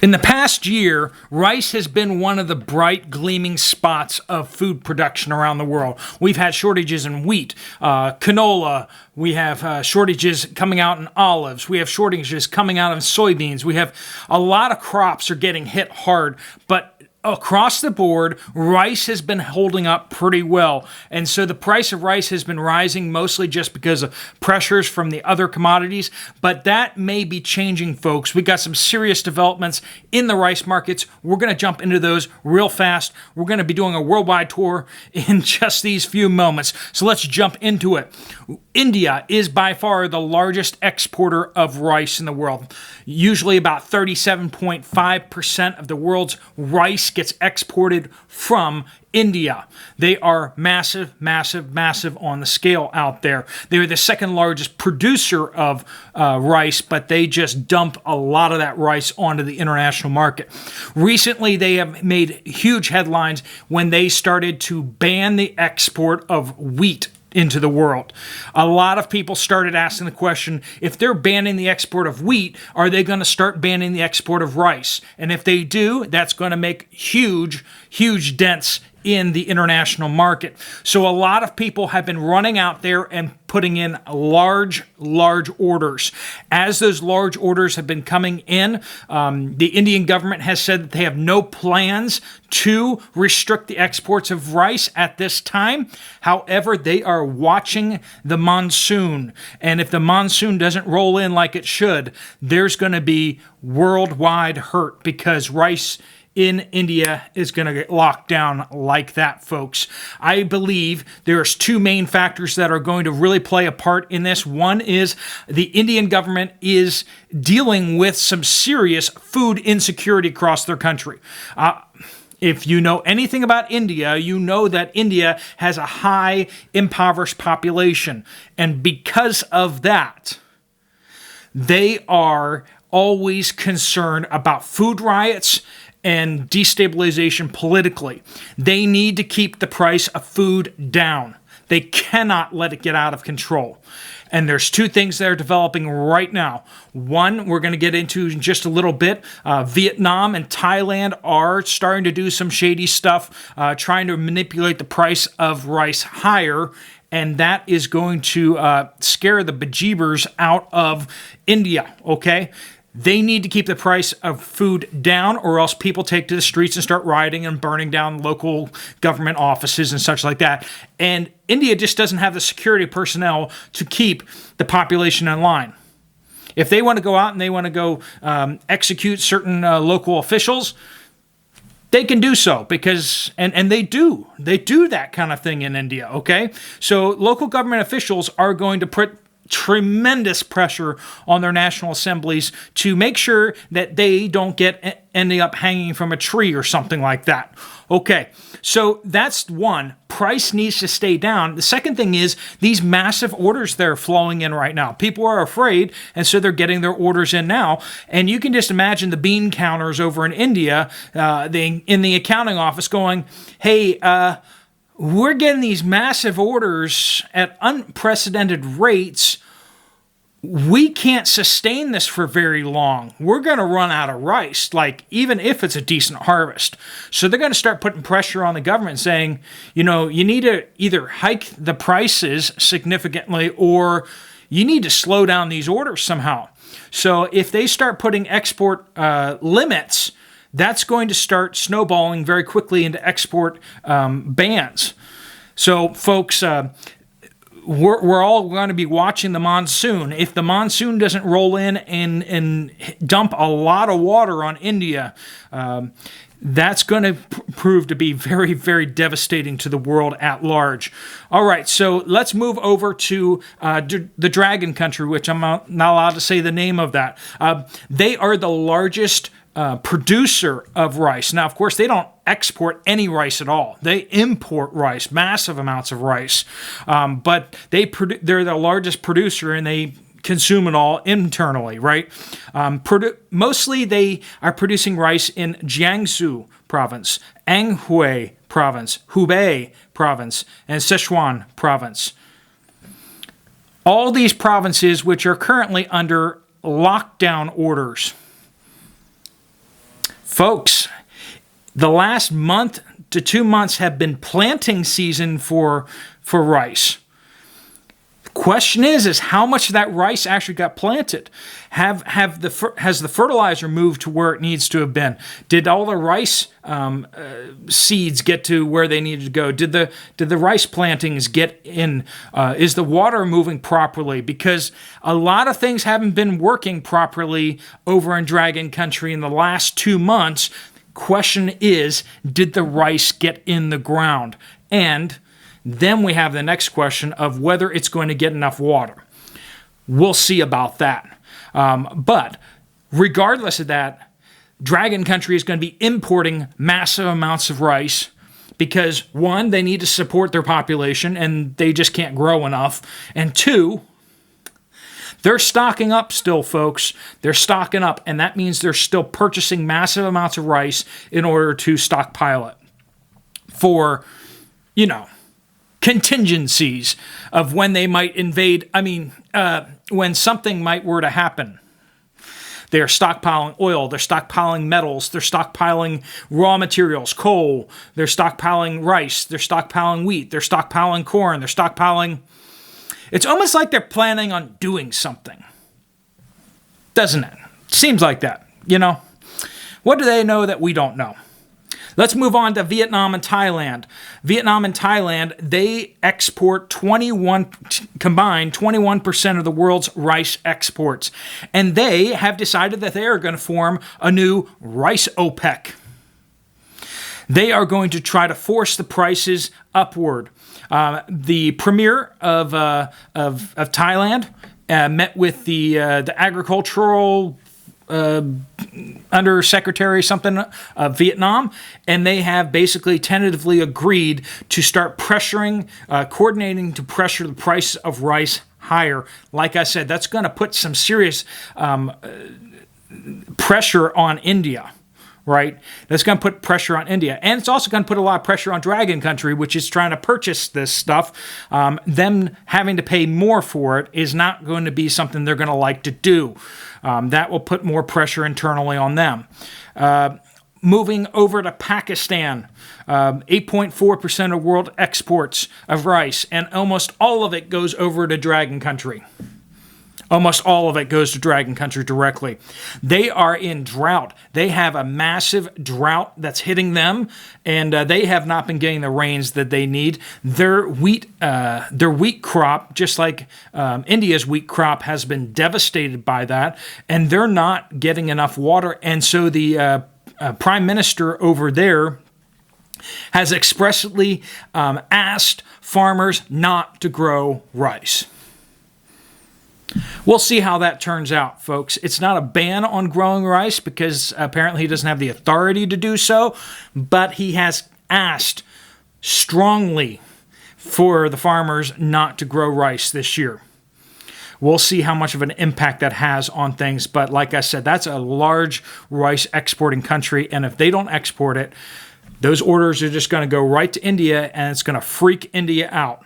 In the past year, rice has been one of the bright, gleaming spots of food production around the world. We've had shortages in wheat, canola. We have shortages coming out in olives. We have shortages coming out in soybeans. We have a lot of crops are getting hit hard, but across the board, rice has been holding up pretty well. And so the price of rice has been rising mostly just because of pressures from the other commodities. But that may be changing, folks. We got some serious developments in the rice markets. We're going to jump into those real fast. We're going to be doing a worldwide tour in just these few moments. So let's jump into it. India is by far the largest exporter of rice in the world. Usually about 37.5% of the world's rice gets exported from India. They are massive, massive, massive on the scale out there. They're the second largest producer of rice, but they just dump a lot of that rice onto the international market. Recently, they have made huge headlines when they started to ban the export of wheat into the world. A lot of people started asking the question, if they're banning the export of wheat, are they going to start banning the export of rice? And if they do, that's going to make huge, huge dents in the international market. So a lot of people have been running out there and putting in large orders. As those large orders have been coming in, the Indian government has said that they have no plans to restrict the exports of rice at this time. However, they are watching the monsoon. And if the monsoon doesn't roll in like it should, there's going to be worldwide hurt because rice in India is going to get locked down like that, folks. I believe there's two main factors that are going to really play a part in this. One is the Indian government is dealing with some serious food insecurity across their country. If you know anything about India, you know that India has a high impoverished population. And because of that, they are always concerned about food riots and destabilization politically. They need to keep the price of food down. They cannot let it get out of control. And there's two things that are developing right now. One, we're going to get into in just a little bit. Vietnam and Thailand are starting to do some shady stuff, trying to manipulate the price of rice higher. And that is going to scare the bejeebers out of India, okay? They need to keep the price of food down, or else people take to the streets and start rioting and burning down local government offices and such like that. And India just doesn't have the security personnel to keep the population in line. If they want to go out and they want to go execute certain local officials, they can do so because, and they do that kind of thing in India, okay? So local government officials are going to put tremendous pressure on their national assemblies to make sure that they don't get ending up hanging from a tree or something like that. Okay, so that's one. Price needs to stay down. The second thing is these massive orders that are flowing in right now. People are afraid, and so they're getting their orders in now. And you can just imagine the bean counters over in India, in the accounting office going, hey, we're getting these massive orders at unprecedented rates. We can't sustain this for very long. We're going to run out of rice, like even if it's a decent harvest. So they're going to start putting pressure on the government saying, you know, you need to either hike the prices significantly or you need to slow down these orders somehow. So if they start putting export limits, that's going to start snowballing very quickly into export bans. So, folks, we're all going to be watching the monsoon. If the monsoon doesn't roll in and dump a lot of water on India, that's going to prove to be very, very devastating to the world at large. All right, so let's move over to the Dragon Country, which I'm not allowed to say the name of that. They are the largest producer of rice. Now, of course, they don't export any rice at all. They import rice, massive amounts of rice. But they're the largest producer, and they consume it all internally, right? Mostly they are producing rice in Jiangsu province, Anhui province, Hubei province, and Sichuan province. All these provinces which are currently under lockdown orders. Folks, the last month to 2 months have been planting season for rice. The question is how much of that rice actually got planted? Has the fertilizer moved to where it needs to have been? Did all the rice seeds get to where they needed to go? Did the rice plantings get in? Is the water moving properly? Because a lot of things haven't been working properly over in Dragon Country in the last 2 months. Question is, did the rice get in the ground? And then we have the next question of whether it's going to get enough water. We'll see about that. But regardless of that, Dragon Country is going to be importing massive amounts of rice because, one, they need to support their population and they just can't grow enough. And two, they're stocking up still, folks. They're stocking up, and that means they're still purchasing massive amounts of rice in order to stockpile it for, contingencies of when they might invade. When something were to happen. They're stockpiling oil, they're stockpiling metals, they're stockpiling raw materials, coal, they're stockpiling rice, they're stockpiling wheat, they're stockpiling corn, they're stockpiling... It's almost like they're planning on doing something. Doesn't it? Seems like that, What do they know that we don't know? Let's move on to Vietnam and Thailand. Vietnam and Thailand, they export combined 21% of the world's rice exports. And they have decided that they are going to form a new rice OPEC. They are going to try to force the prices upward. The premier of Thailand met with the agricultural undersecretary something of Vietnam, and they have basically tentatively agreed to start coordinating to pressure the price of rice higher. Like I said, that's going to put some serious pressure on India. Right? That's going to put pressure on India. And it's also going to put a lot of pressure on Dragon Country, which is trying to purchase this stuff. Them having to pay more for it is not going to be something they're going to like to do. That will put more pressure internally on them. Moving over to Pakistan, 8.4% of world exports of rice, and almost all of it goes over to Dragon Country. Almost all of it goes to Dragon Country directly. They are in drought. They have a massive drought that's hitting them, and they have not been getting the rains that they need. Their wheat crop, just like India's wheat crop, has been devastated by that, and they're not getting enough water. And so the prime minister over there has expressly asked farmers not to grow rice. We'll see how that turns out, folks. It's not a ban on growing rice because apparently he doesn't have the authority to do so, but he has asked strongly for the farmers not to grow rice this year. We'll see how much of an impact that has on things, but like I said, that's a large rice exporting country, and if they don't export it, those orders are just going to go right to India, and it's going to freak India out.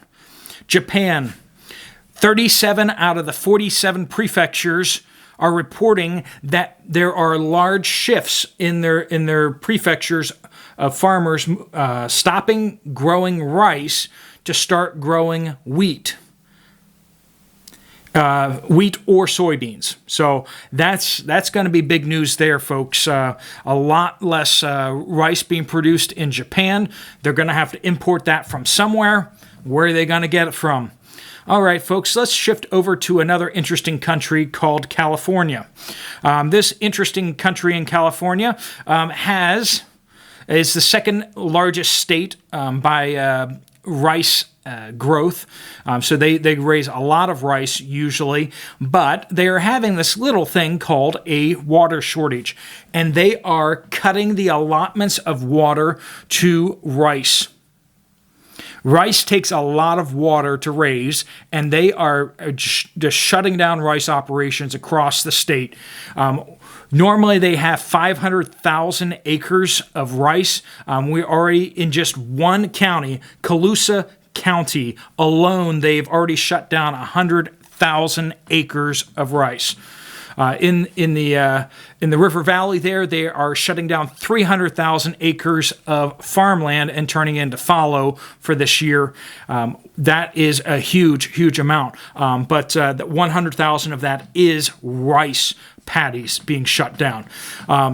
Japan. 37 out of the 47 prefectures are reporting that there are large shifts in their prefectures of farmers stopping growing rice to start growing wheat. Wheat or soybeans. So that's going to be big news there, folks. A lot less rice being produced in Japan. They're going to have to import that from somewhere. Where are they going to get it from? All right, folks, let's shift over to another interesting country called California. This interesting country in California is the second largest state by rice growth. So they raise a lot of rice usually, but they are having this little thing called a water shortage, and they are cutting the allotments of water to rice. Rice takes a lot of water to raise, and they are just shutting down rice operations across the state. Normally, they have 500,000 acres of rice. We're already in just one county, Colusa County alone, they've already shut down 100,000 acres of rice. In the river valley there, they are shutting down 300,000 acres of farmland and turning into fallow for this year. That is a huge amount. But 100,000 of that is rice paddies being shut down.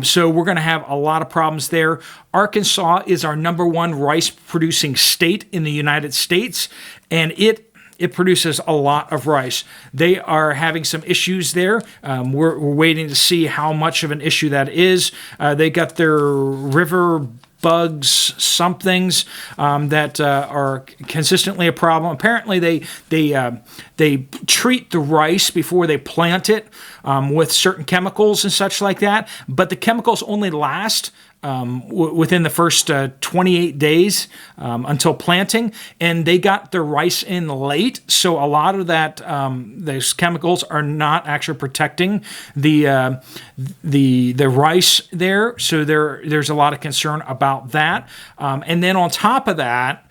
So we're going to have a lot of problems there. Arkansas is our #1 rice producing state in the United States, and it produces a lot of rice. They are having some issues there. We're waiting to see how much of an issue that is. They got their river bugs, somethings that are consistently a problem. Apparently, they treat the rice before they plant it with certain chemicals and such like that. But the chemicals only last within the first 28 days until planting, and they got their rice in late, so a lot of that those chemicals are not actually protecting the rice there. So there's a lot of concern about that, and then on top of that,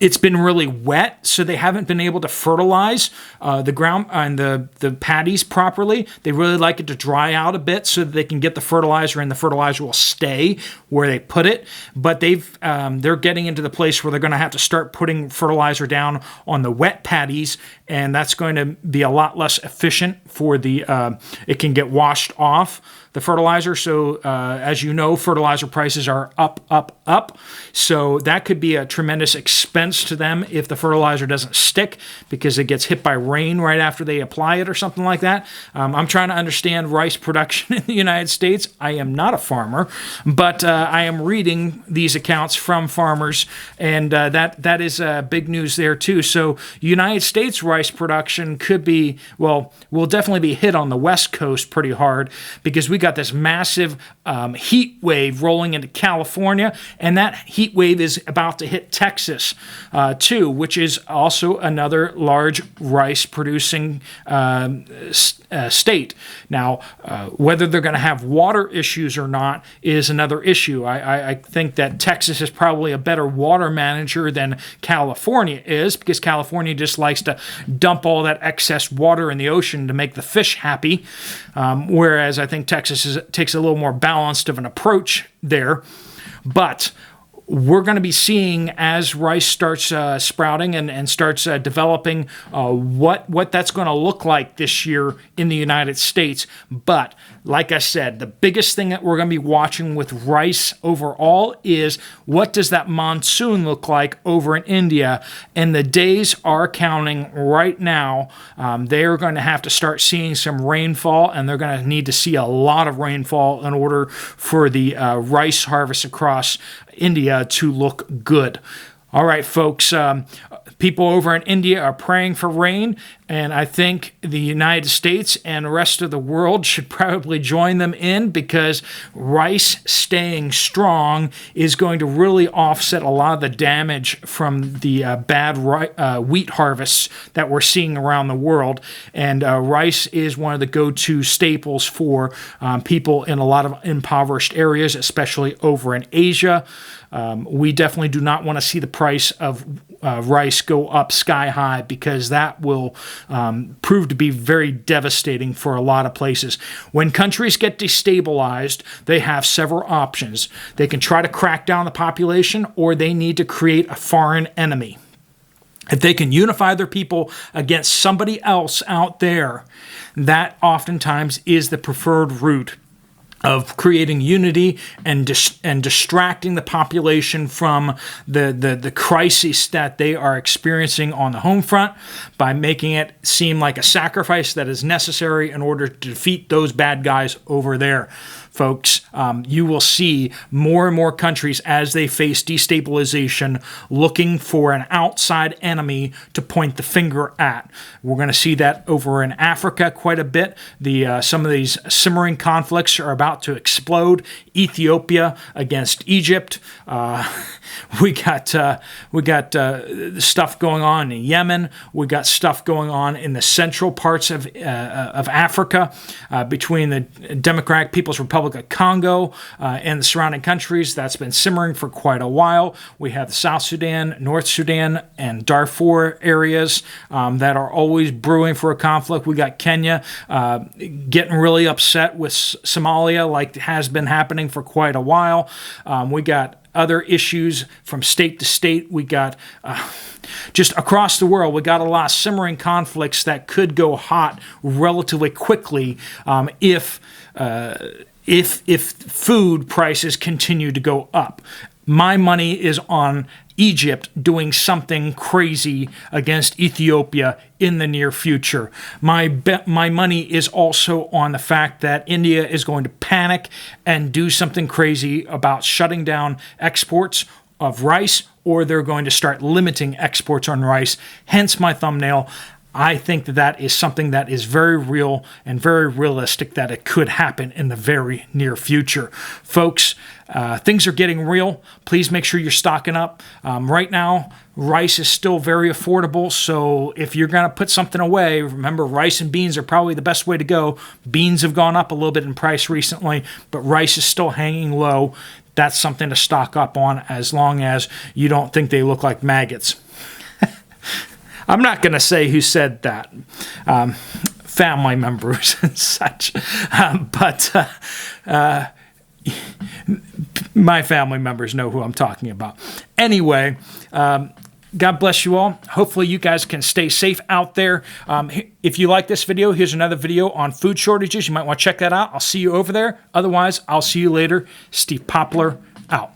it's been really wet, so they haven't been able to fertilize the ground and the paddies properly. They really like it to dry out a bit so that they can get the fertilizer, and the fertilizer will stay where they put it. But they're getting into the place where they're going to have to start putting fertilizer down on the wet paddies, and that's going to be a lot less efficient for it can get washed off the fertilizer. So as you know, fertilizer prices are up. So that could be a tremendous expense to them if the fertilizer doesn't stick because it gets hit by rain right after they apply it or something like that. I'm trying to understand rice production in the United States. I am not a farmer, but I am reading these accounts from farmers, and that is big news there too. So United States rice production will definitely be hit on the West Coast pretty hard because we got this massive heat wave rolling into California, and that heat wave is about to hit Texas too, which is also another large rice producing state. Now, whether they're going to have water issues or not is another issue. I think that Texas is probably a better water manager than California is, because California just likes to dump all that excess water in the ocean to make the fish happy, whereas I think Texas takes a little more balanced of an approach there. But we're going to be seeing, as rice starts sprouting and starts developing, what that's going to look like this year in the United States. But like I said, the biggest thing that we're going to be watching with rice overall is what does that monsoon look like over in India? And the days are counting right now. They are going to have to start seeing some rainfall, and they're going to need to see a lot of rainfall in order for the rice harvest across India to look good. All right, folks, people over in India are praying for rain, and I think the United States and the rest of the world should probably join them in, because rice staying strong is going to really offset a lot of the damage from the bad wheat harvests that we're seeing around the world. And rice is one of the go-to staples for people in a lot of impoverished areas, especially over in Asia. We definitely do not want to see the price of rice go up sky high, because that will prove to be very devastating for a lot of places. When countries get destabilized, they have several options. They can try to crack down the population, or they need to create a foreign enemy. If they can unify their people against somebody else out there, that oftentimes is the preferred route of creating unity and distracting the population from the crisis that they are experiencing on the home front, by making it seem like a sacrifice that is necessary in order to defeat those bad guys over there. Folks, you will see more and more countries, as they face destabilization, looking for an outside enemy to point the finger at. We're going to see that over in Africa quite a bit. Some of these simmering conflicts are about about to explode. Ethiopia against Egypt. We got stuff going on in Yemen. We got stuff going on in the central parts of Africa, between the Democratic People's Republic of Congo and the surrounding countries. That's been simmering for quite a while. We have the South Sudan, North Sudan, and Darfur areas that are always brewing for a conflict. We got Kenya getting really upset with Somalia, like has been happening for quite a while. We got other issues from state to state. We got just across the world, we got a lot of simmering conflicts that could go hot relatively quickly if food prices continue to go up. My money is on Egypt doing something crazy against Ethiopia in the near future. My money is also on the fact that India is going to panic and do something crazy about shutting down exports of rice, or they're going to start limiting exports on rice. Hence my thumbnail. I think that is something that is very real and very realistic, that it could happen in the very near future. Folks, things are getting real. Please make sure you're stocking up. Right now, rice is still very affordable, so if you're going to put something away, remember rice and beans are probably the best way to go. Beans have gone up a little bit in price recently, but rice is still hanging low. That's something to stock up on, as long as you don't think they look like maggots. I'm not going to say who said that, family members and such, but my family members know who I'm talking about. Anyway, God bless you all. Hopefully you guys can stay safe out there. If you like this video, here's another video on food shortages. You might want to check that out. I'll see you over there. Otherwise, I'll see you later. Steve Poplar, out.